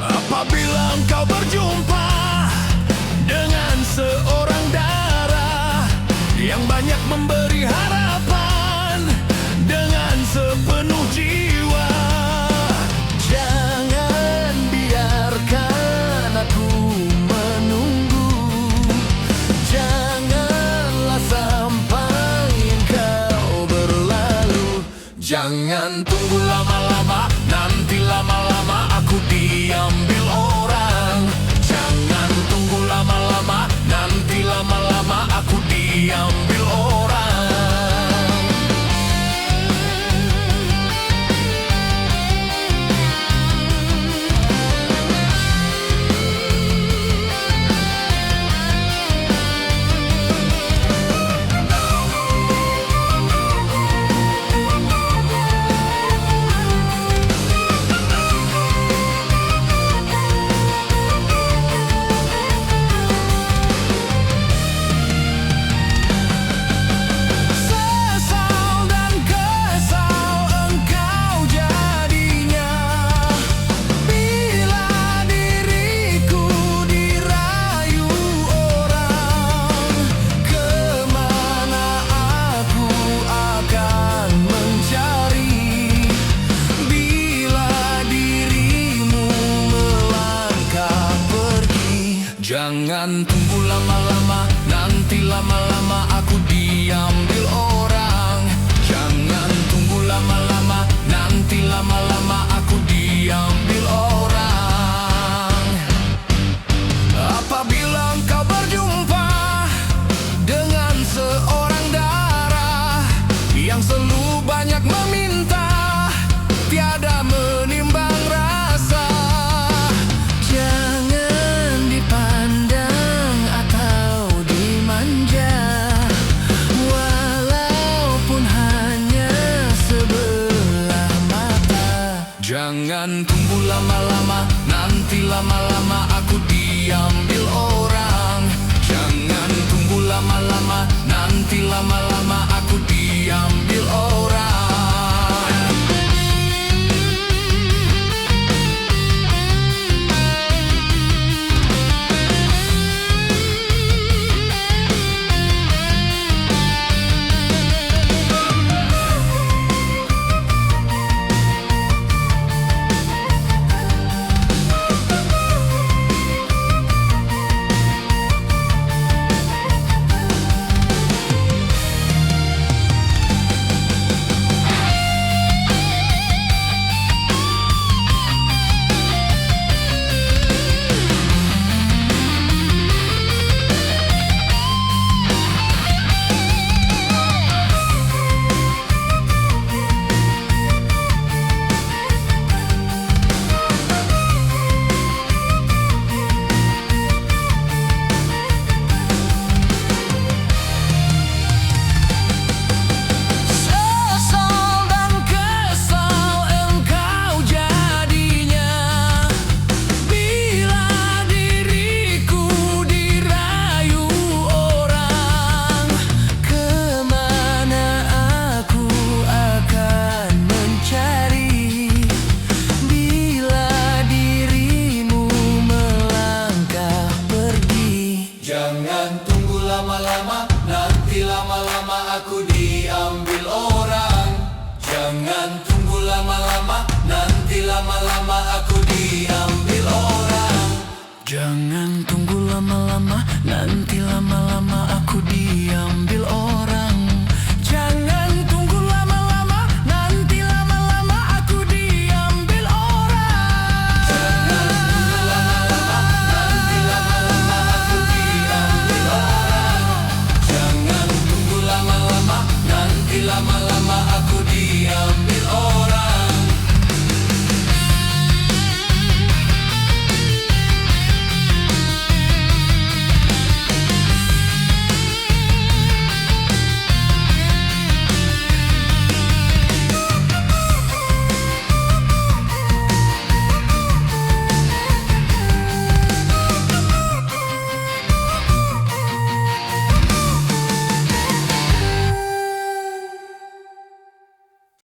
Apabila engkau berjumpa dengan seorang darah yang banyak memberi harapan dengan sepenuh jiwa, jangan biarkan aku menunggu. Janganlah sampai engkau berlalu. Jangan tunggu lama-lama, nanti lama-lama aku diambil orang. Jangan tunggu lama-lama, nanti lama-lama aku diambil orang. Jangan tunggu lama-lama, nanti lama-lama aku diambil orang. Jangan tunggu lama-lama, nanti lama-lama aku diambil orang. Apabila engkau berjumpa dengan seorang darah yang selalu banyak meminta, tiada menimbang rasa, jangan tunggu lama-lama, nanti lama-lama aku diambil orang. Jangan tunggu lama-lama, nanti lama-lama aku diambil orang.